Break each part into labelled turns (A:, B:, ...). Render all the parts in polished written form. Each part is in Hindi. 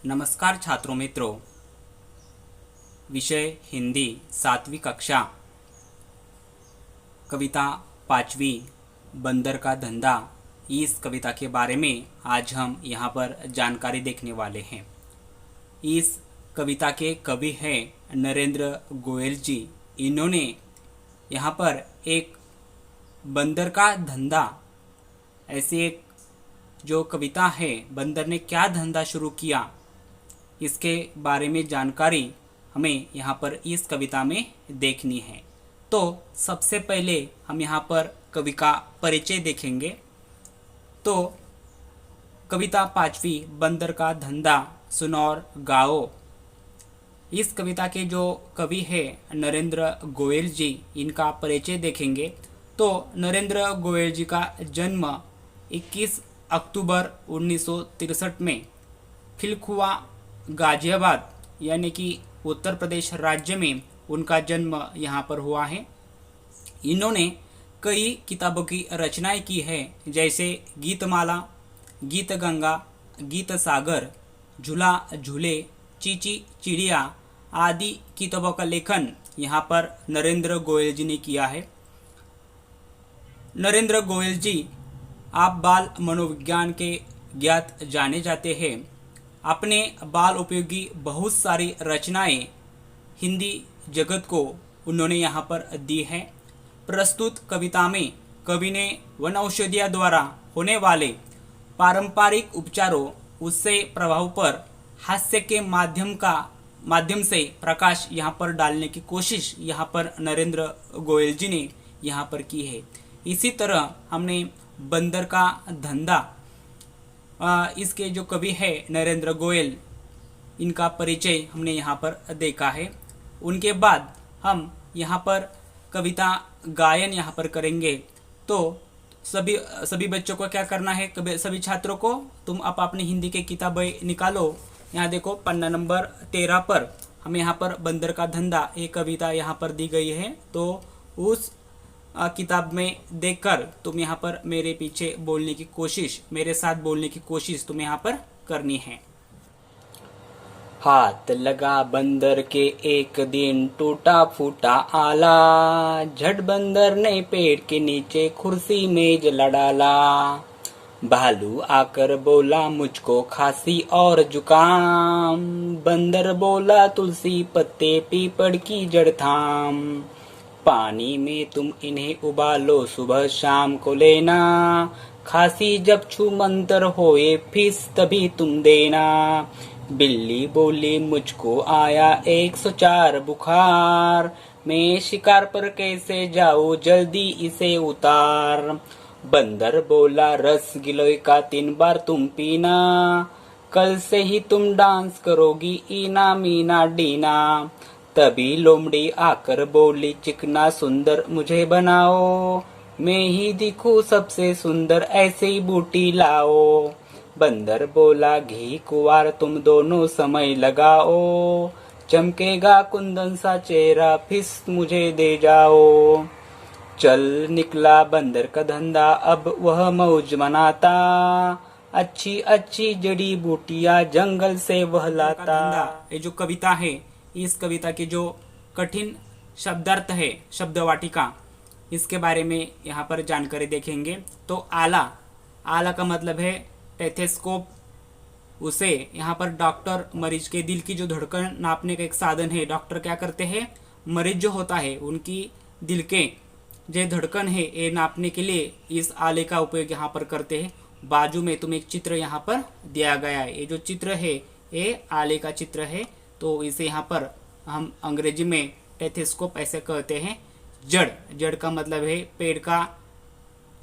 A: नमस्कार छात्रों मित्रों, विषय हिंदी 7वीं कक्षा, कविता 5वीं बंदर का धंधा। इस कविता के बारे में आज हम यहाँ पर जानकारी देखने वाले हैं। इस कविता के कवि हैं नरेंद्र गोयल जी। इन्होंने यहाँ पर एक बंदर का धंधा, ऐसी एक जो कविता है, बंदर ने क्या धंधा शुरू किया, इसके बारे में जानकारी हमें यहाँ पर इस कविता में देखनी है। तो सबसे पहले हम यहाँ पर कवि का परिचय देखेंगे। तो कविता 5वीं बंदर का धंधा सुनो और गाओ। इस कविता के जो कवि है नरेंद्र गोयल जी, इनका परिचय देखेंगे। तो नरेंद्र गोयल जी का जन्म 21 अक्टूबर 1963 में खिलखुआ गाजियाबाद यानी कि उत्तर प्रदेश राज्य में उनका जन्म यहाँ पर हुआ है। इन्होंने कई किताबों की रचनाएं की है, जैसे गीतमाला, गीत गंगा, गीत सागर, झूला झूले, चीची चिड़िया आदि किताबों का लेखन यहाँ पर नरेंद्र गोयल जी ने किया है। नरेंद्र गोयल जी आप बाल मनोविज्ञान के ज्ञात जाने जाते हैं। अपने बाल उपयोगी बहुत सारी रचनाएं हिंदी जगत को उन्होंने यहाँ पर दी है। प्रस्तुत कविता में कवि ने वनौषधियों द्वारा होने वाले पारंपरिक उपचारों, उससे प्रभाव पर हास्य के माध्यम से प्रकाश यहाँ पर डालने की कोशिश यहाँ पर नरेंद्र गोयल जी ने यहाँ पर की है। इसी तरह हमने बंदर का धंधा, इसके जो कवि है नरेंद्र गोयल, इनका परिचय हमने यहाँ पर देखा है। उनके बाद हम यहाँ पर कविता गायन यहाँ पर करेंगे। तो सभी बच्चों को क्या करना है, सभी छात्रों को तुम अपनी हिंदी की किताबें निकालो। यहाँ देखो पन्ना नंबर 13 पर हमें यहाँ पर बंदर का धंधा एक कविता यहाँ पर दी गई है। तो उस किताब में देखकर तुम यहाँ पर मेरे पीछे बोलने की कोशिश, मेरे साथ बोलने की कोशिश तुम यहाँ पर करनी है। हाथ लगा बंदर के एक दिन, टूटा फूटा आला, झट बंदर ने पेड़ के नीचे कुर्सी मेज लड़ाला। भालू आकर बोला मुझको खांसी और जुकाम, बंदर बोला तुलसी पत्ते पीपड़ की जड़ थाम। पानी में तुम इन्हें उबालो सुबह शाम को लेना, खांसी जब छू मंतर होए फीस तभी तुम देना। बिल्ली बोली मुझको आया 104 बुखार, मैं शिकार पर कैसे जाऊं जल्दी इसे उतार। बंदर बोला रस गिलोय का 3 बार तुम पीना, कल से ही तुम डांस करोगी ईना मीना डीना। तभी लोमड़ी आकर बोली चिकना सुंदर मुझे बनाओ, मैं ही दिखूं सबसे सुंदर ऐसे ही बूटी लाओ। बंदर बोला घी कुंवार तुम दोनों समय लगाओ, चमकेगा कुंदन सा चेहरा फिस मुझे दे जाओ। चल निकला बंदर का धंधा अब वह मौज मनाता, अच्छी अच्छी जड़ी बूटियां जंगल से वह लाता। ये जो कविता है, इस कविता के जो कठिन शब्दार्थ है, शब्द वाटिका, इसके बारे में यहाँ पर जानकारी देखेंगे। तो आला का मतलब है टेथेस्कोप। उसे यहाँ पर डॉक्टर मरीज के दिल की जो धड़कन नापने का एक साधन है। डॉक्टर क्या करते हैं, मरीज जो होता है उनकी दिल के जो धड़कन है ये नापने के लिए इस आले का उपयोग यहाँ पर करते हैं। बाजू में तुम्हें एक चित्र यहाँ पर दिया गया है। ये जो चित्र है ये आले का चित्र है। तो इसे यहाँ पर हम अंग्रेजी में टेथेस्कोप ऐसे कहते हैं। जड़ का मतलब है पेड़ का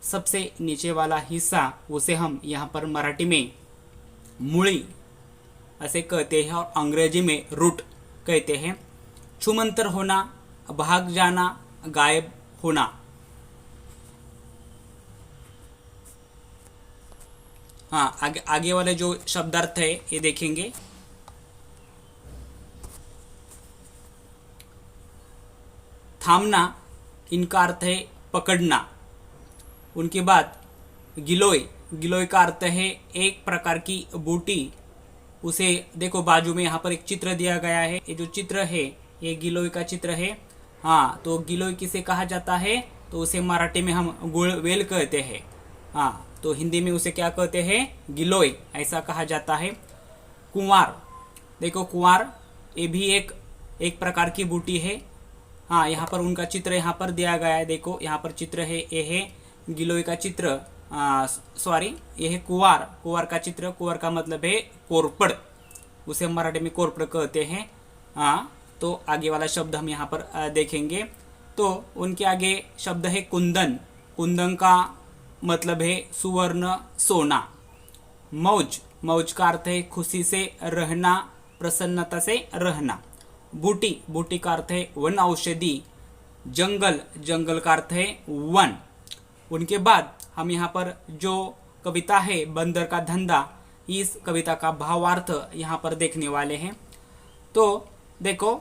A: सबसे नीचे वाला हिस्सा, उसे हम यहाँ पर मराठी में मूली ऐसे कहते हैं और अंग्रेजी में रूट कहते हैं। छुमंतर होना, भाग जाना, गायब होना। हाँ, आगे वाले जो शब्दार्थ है ये देखेंगे। थामना, इनका अर्थ है पकड़ना। उनके बाद गिलोय का अर्थ है एक प्रकार की बूटी उसे देखो बाजू में यहाँ पर एक चित्र दिया गया है। ये जो चित्र है ये गिलोय का चित्र है। हाँ, तो गिलोय किसे कहा जाता है? तो उसे मराठी में हम गुळवेल कहते हैं। हाँ, तो हिंदी में उसे क्या कहते हैं? गिलोय ऐसा कहा जाता है। कुंवार, देखो कुंवार ये भी एक प्रकार की बूटी है। हाँ, यहाँ पर उनका चित्र यहाँ पर दिया गया है। देखो यहाँ पर चित्र है, ये है गिलोय का चित्र। सॉरी, ये है कुंवार। कुंवार का चित्र, कुंवार का मतलब है कोरपड़, उसे मराठी में कोरपड़ कहते हैं। हाँ, तो आगे वाला शब्द हम यहाँ पर देखेंगे। तो उनके आगे शब्द है कुंदन। कुंदन का मतलब है सुवर्ण, सोना। मौज, मौज का अर्थ है खुशी से रहना, प्रसन्नता से रहना। बूटी, बूटी का अर्थ है वन औषधि। जंगल, जंगल का अर्थ है वन। उनके बाद हम यहाँ पर जो कविता है बंदर का धंधा, इस कविता का भावार्थ यहाँ पर देखने वाले हैं। तो देखो,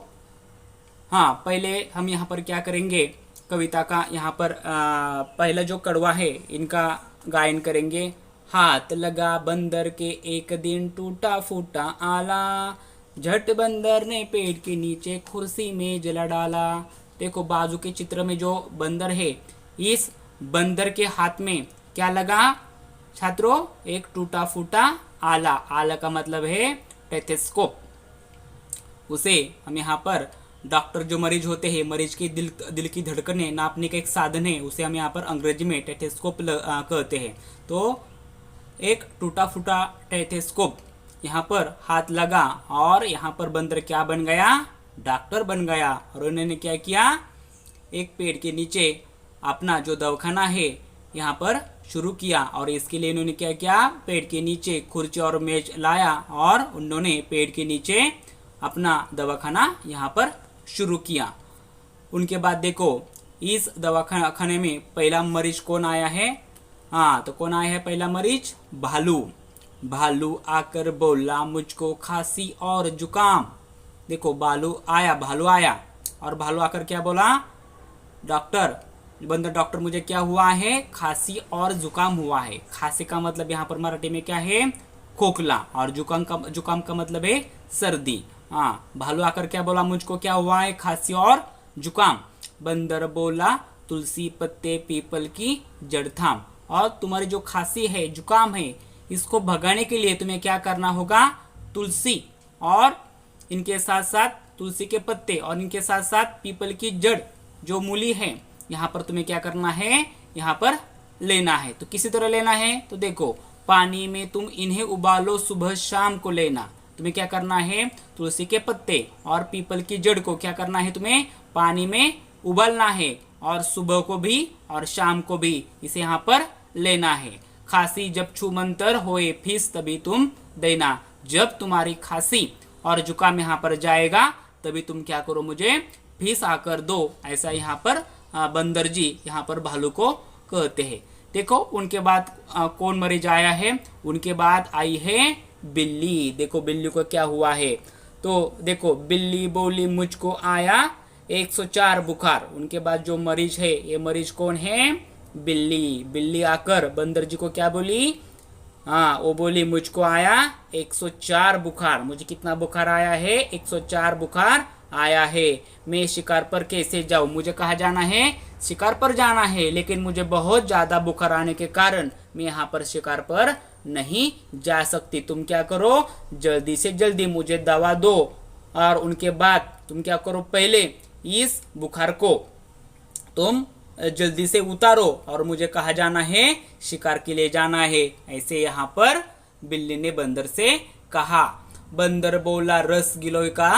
A: हाँ, पहले हम यहाँ पर क्या करेंगे, कविता का यहाँ पर पहला जो कड़वा है इनका गायन करेंगे। हाथ लगा बंदर के एक दिन टूटा फूटा आला, झट बंदर ने पेड़ के नीचे कुर्सी में जला डाला। देखो बाजू के चित्र में जो बंदर है, इस बंदर के हाथ में क्या लगा छात्रों? एक टूटा फूटा आला। आला का मतलब है टेथेस्कोप। उसे हम यहाँ पर डॉक्टर जो मरीज होते हैं, मरीज की दिल की धड़कनें नापने का एक साधन है, उसे हम यहाँ पर अंग्रेजी में टेथेस्कोप कहते हैं। तो एक टूटा फूटा टेथेस्कोप यहाँ पर हाथ लगा और यहाँ पर बंदर क्या बन गया? डॉक्टर बन गया। और उन्होंने क्या किया? एक पेड़ के नीचे अपना जो दवाखाना है यहाँ पर शुरू किया। और इसके लिए इन्होंने क्या किया? पेड़ के नीचे कुर्सी और मेज लाया और उन्होंने पेड़ के नीचे अपना दवाखाना यहाँ पर शुरू किया। उनके बाद देखो, इस दवाखाने में पहला मरीज कौन आया है? हाँ, तो कौन आया है पहला मरीज? भालू। भालू आकर बोला मुझको खांसी और जुकाम। देखो भालू आया और भालू आकर क्या बोला? डॉक्टर, बंदर डॉक्टर, मुझे क्या हुआ है? खांसी और जुकाम हुआ है। खांसी का मतलब यहाँ पर मराठी में क्या है? खोखला। और जुकाम का मतलब है सर्दी। हाँ, भालू आकर क्या बोला? मुझको क्या हुआ है? खांसी और जुकाम। बंदर बोला तुलसी पत्ते पीपल की जड़ थाम। और तुम्हारी जो खांसी है, जुकाम है, इसको भगाने के लिए तुम्हें क्या करना होगा? तुलसी और इनके साथ साथ तुलसी के पत्ते और इनके साथ साथ पीपल की जड़ जो मूली है, यहाँ पर तुम्हें क्या करना है? यहाँ पर लेना है। तो किसी तरह लेना है? तो देखो, पानी में तुम इन्हें उबालो, सुबह शाम को लेना। तुम्हें क्या करना है? तुलसी के पत्ते और पीपल की जड़ को क्या करना है? तुम्हें पानी में उबालना है और सुबह को भी और शाम को भी इसे यहाँ पर लेना है। खांसी जब छूमंतर होए फीस तभी तुम देना। जब तुम्हारी खांसी और जुकाम यहाँ पर जाएगा तभी तुम क्या करो? मुझे फीस आकर दो। ऐसा यहाँ पर बंदर जी यहाँ पर भालू को कहते हैं। देखो उनके बाद कौन मरीज आया है? उनके बाद आई है बिल्ली। देखो बिल्ली को क्या हुआ है? तो देखो, बिल्ली बोली मुझको आया 104 बुखार। उनके बाद जो मरीज है, ये मरीज कौन है? बिल्ली। बिल्ली आकर बंदर जी को क्या बोली? हाँ, वो बोली मुझको आया 104 बुखार। मुझे कितना बुखार आया है? 104 बुखार आया है। मैं शिकार पर कैसे जाऊं? मुझे कहाँ जाना है? शिकार पर जाना है, लेकिन मुझे बहुत ज्यादा बुखार आने के कारण मैं यहाँ पर शिकार पर नहीं जा सकती। तुम क्या करो? जल्दी से जल्दी मुझे दवा दो। और उनके बाद तुम क्या करो? पहले इस बुखार को तुम जल्दी से उतारो और मुझे कहाँ जाना है? शिकार के लिए जाना है। ऐसे यहाँ पर बिल्ली ने बंदर से कहा। बंदर बोला रस गिलोय का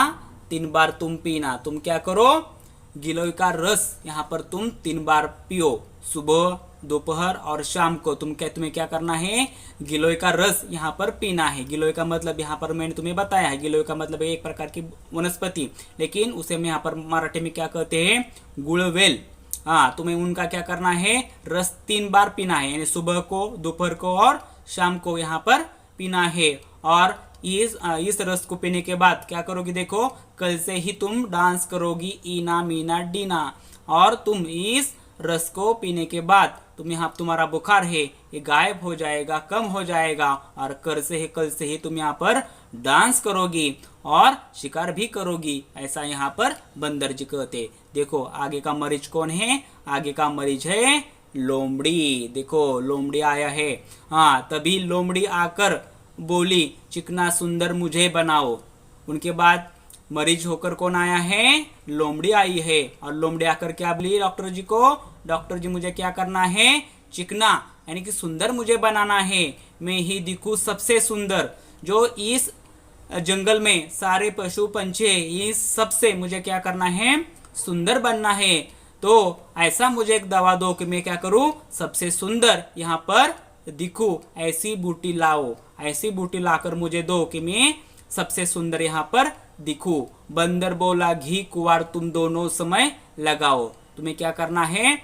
A: 3 बार तुम पीना। तुम क्या करो? गिलोय का रस यहाँ पर तुम 3 बार पियो, सुबह, दोपहर और शाम को। तुम्हें क्या करना है? गिलोय का रस यहाँ पर पीना है। गिलोय का मतलब यहाँ पर मैंने तुम्हें बताया है, गिलोय का मतलब एक प्रकार की वनस्पति, लेकिन उसे हम यहाँ पर मराठी में क्या कहते हैं? गुळवेल। हाँ, तुम्हें उनका क्या करना है? रस 3 बार पीना है, यानी सुबह को, दोपहर को और शाम को यहाँ पर पीना है। और इस रस को पीने के बाद क्या करोगी? देखो, कल से ही तुम डांस करोगी ईना मीना डीना। और तुम इस रस को पीने के बाद तुम्हारा बुखार है ये गायब हो जाएगा, कम हो जाएगा। और कल से ही तुम यहाँ पर डांस करोगी और शिकार भी करोगी, ऐसा यहाँ पर बंदर जी कहते। देखो आगे का मरीज कौन है, आगे का मरीज है लोमड़ी। देखो लोमड़ी आया है। हाँ, तभी लोमड़ी आकर बोली चिकना सुंदर मुझे बनाओ। उनके बाद मरीज होकर कौन आया है, लोमड़ी आई है। और लोमड़ी आकर क्या बोली डॉक्टर जी को, डॉक्टर जी मुझे क्या करना है, चिकना यानी कि सुंदर मुझे बनाना है, मैं ही दिखूं सबसे सुंदर, जो इस जंगल में सारे पशु पंछी इस सबसे मुझे क्या करना है, सुंदर बनना है। तो ऐसा मुझे एक दवा दो कि मैं क्या करूं, सबसे सुंदर यहाँ पर दिखूं। ऐसी बूटी लाओ, ऐसी बूटी लाकर मुझे दो कि मैं सबसे सुंदर यहाँ पर दिखूं। बंदर बोला घी कुंवार तुम दोनों समय लगाओ। तुम्हें क्या करना है,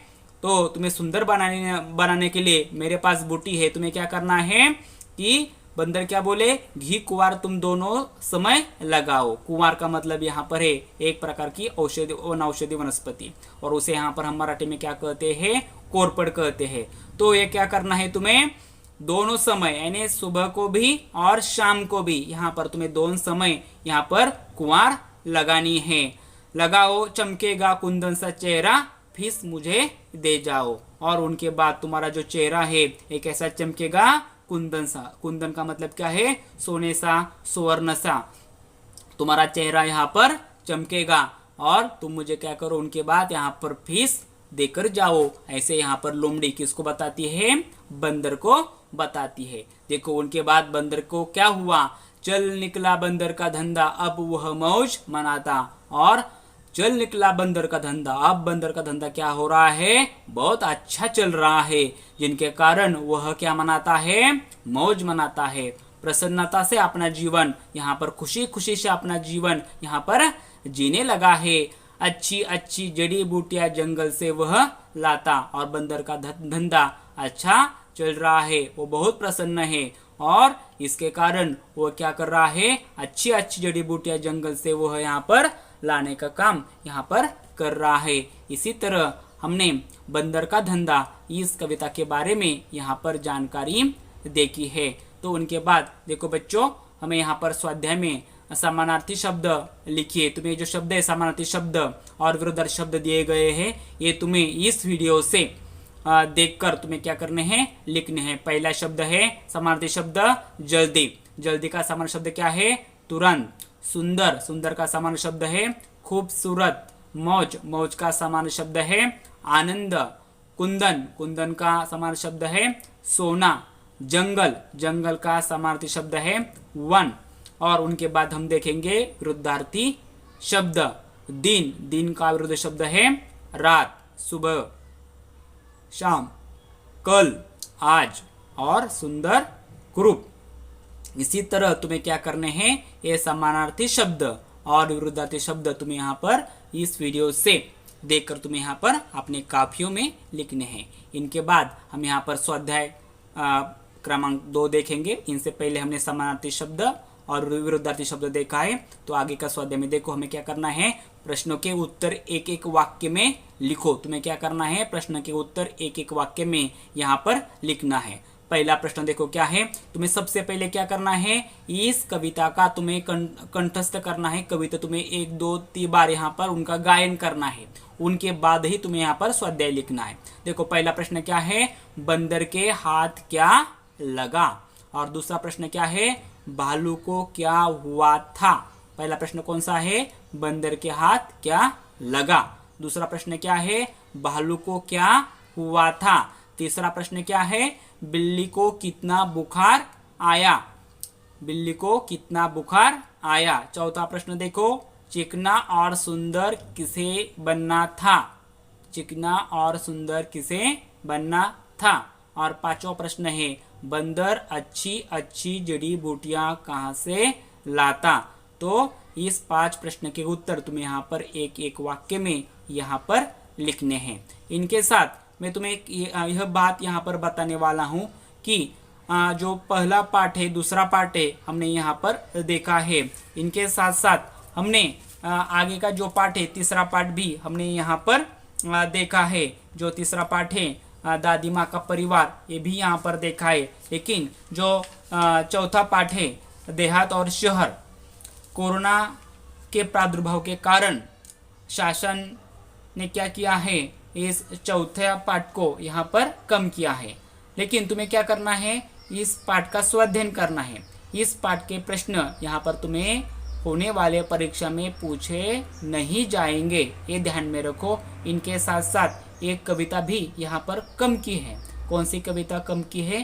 A: तो तुम्हें सुंदर बनाने के लिए मेरे पास बूटी है। तुम्हें क्या करना है कि बंदर क्या बोले, घी कुंवार तुम दोनों समय लगाओ। कुंवार का मतलब यहाँ पर है एक प्रकार की औषधि वनौषधि वनस्पति, और उसे यहाँ पर हम मराठी में क्या कहते हैं, कोरपड़ कहते हैं। तो ये क्या करना है तुम्हें, दोनों समय यानी सुबह को भी और शाम को भी यहाँ पर तुम्हें दोनों समय यहाँ पर कुंवार लगानी है। लगाओ चमकेगा कुंदन सा चेहरा, फीस मुझे दे जाओ। और उनके बाद तुम्हारा जो चेहरा है एक ऐसा चमकेगा कुंदन सा। कुंदन का मतलब क्या है, सोने सा, सुवर्ण सा। तुम्हारा चेहरा यहाँ पर चमकेगा और तुम मुझे क्या करो, उनके बाद यहाँ पर फीस देकर जाओ। ऐसे यहाँ पर लोमड़ी किसको बताती है, बंदर को बताती है। देखो उनके बाद बंदर को क्या हुआ, चल निकला बंदर का धंधा अब वह मौज मनाता। और चल निकला बंदर का धंधा, अब बंदर का धंधा क्या हो रहा है, बहुत अच्छा चल रहा है, जिनके कारण वह क्या मनाता है, मौज मनाता है। प्रसन्नता से अपना जीवन यहाँ पर खुशी खुशी से अपना जीवन यहाँ पर जीने लगा है। अच्छी अच्छी जड़ी बूटियां जंगल से वह लाता और बंदर का धंधा अच्छा चल रहा है, वो बहुत प्रसन्न है। और इसके कारण वो क्या कर रहा है, अच्छी अच्छी जड़ी बूटियां जंगल से वह यहाँ पर लाने का काम यहाँ पर कर रहा है। इसी तरह हमने बंदर का धंधा इस कविता के बारे में यहाँ पर जानकारी देखी है। तो उनके बाद देखो बच्चों, हमें यहाँ पर स्वाध्याय में समानार्थी शब्द लिखिए। तुम्हें जो शब्द है समानार्थी शब्द और विरुद्धार्थी शब्द दिए गए हैं, ये तुम्हें इस वीडियो से देखकर तुम्हें क्या करने हैं, लिखने हैं। पहला शब्द है समानार्थी शब्द जल्दी। जल्दी का समानार्थी शब्द क्या है, तुरंत। सुंदर, सुंदर का समानार्थी शब्द है खूबसूरत। मौज, मौज का समानार्थी शब्द है आनंद। कुंदन, कुंदन का समानार्थी शब्द है सोना। जंगल, जंगल का समानार्थी शब्द है वन। और उनके बाद हम देखेंगे विरुद्धार्थी शब्द। दिन, दिन का विरुद्ध शब्द है रात, सुबह, शाम, कल, आज और सुंदर, कुरूप। इसी तरह तुम्हें क्या करने हैं, ये समानार्थी शब्द और विरुद्धार्थी शब्द तुम्हें यहाँ पर इस वीडियो से देखकर तुम्हें यहाँ पर अपने काफियों में लिखने हैं। इनके बाद हम यहाँ पर स्वाध्याय क्रमांक 2 देखेंगे। इनसे पहले हमने समानार्थी शब्द और विरुद्धार्थी शब्द देखा है। तो आगे का स्वाध्याय में देखो हमें क्या करना है, प्रश्नों के उत्तर एक एक वाक्य में लिखो। तुम्हें क्या करना है, प्रश्न के उत्तर एक एक वाक्य में यहाँ पर लिखना है। पहला प्रश्न देखो क्या है, तुम्हें सबसे पहले क्या करना है, इस कविता का तुम्हें कंठस्थ करना है। कविता तुम्हें 1 2 3 बार यहाँ पर उनका गायन करना है, उनके बाद ही तुम्हें यहाँ पर स्वाध्याय लिखना है। देखो पहला प्रश्न क्या है, बंदर के हाथ क्या लगा। और दूसरा प्रश्न क्या है, भालू को क्या हुआ था। पहला प्रश्न कौन सा है, बंदर के हाथ क्या लगा। दूसरा प्रश्न क्या है, भालू को क्या हुआ था। तीसरा प्रश्न क्या है, बिल्ली को कितना बुखार आया। बिल्ली को कितना बुखार आया। चौथा प्रश्न देखो, चिकना और सुंदर किसे बनना था। चिकना और सुंदर किसे बनना था। और पांचवा प्रश्न है, बंदर अच्छी अच्छी जड़ी बूटियां कहाँ से लाता। तो इस 5 प्रश्न के उत्तर तुम्हें यहाँ पर एक एक वाक्य में यहाँ पर लिखने हैं। इनके साथ मैं तुम्हें यह बात यहाँ पर बताने वाला हूँ कि जो पहला पाठ है, दूसरा पाठ है, हमने यहाँ पर देखा है। इनके साथ साथ हमने आगे का जो पाठ है, तीसरा पाठ भी हमने यहाँ पर देखा है। जो तीसरा पाठ है दादी माँ का परिवार, ये भी यहाँ पर देखा है। लेकिन जो चौथा पाठ है देहात और शहर। कोरोना के प्रादुर्भाव के कारण शासन ने क्या किया है, इस चौथे पाठ को यहाँ पर कम किया है। लेकिन तुम्हें क्या करना है, इस पाठ का स्वाध्ययन करना है। इस पाठ के प्रश्न यहाँ पर तुम्हें होने वाले परीक्षा में पूछे नहीं जाएंगे, ये ध्यान में रखो। इनके साथ साथ एक कविता भी यहाँ पर कम की है। कौन सी कविता कम की है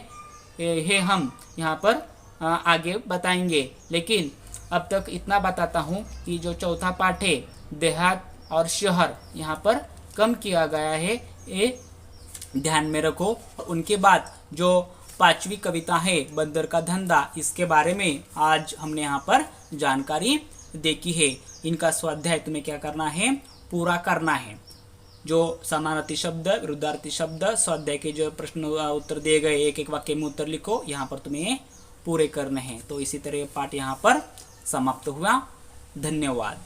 A: ये हम यहाँ पर आगे बताएंगे। लेकिन अब तक इतना बताता हूँ कि जो चौथा पाठ है देहात और शहर, यहाँ पर कम किया गया है, ये ध्यान में रखो। उनके बाद जो 5वीं कविता है बंदर का धंधा, इसके बारे में आज हमने यहाँ पर जानकारी देखी है। इनका स्वाध्याय तुम्हें क्या करना है, पूरा करना है। जो समानार्थी शब्द, विरुद्धार्थी शब्द, स्वाध्याय के जो प्रश्न उत्तर दिए गए, एक एक वाक्य में उत्तर लिखो, यहाँ पर तुम्हें पूरे करने हैं। तो इसी तरह पाठ यहाँ पर समाप्त हुआ। धन्यवाद।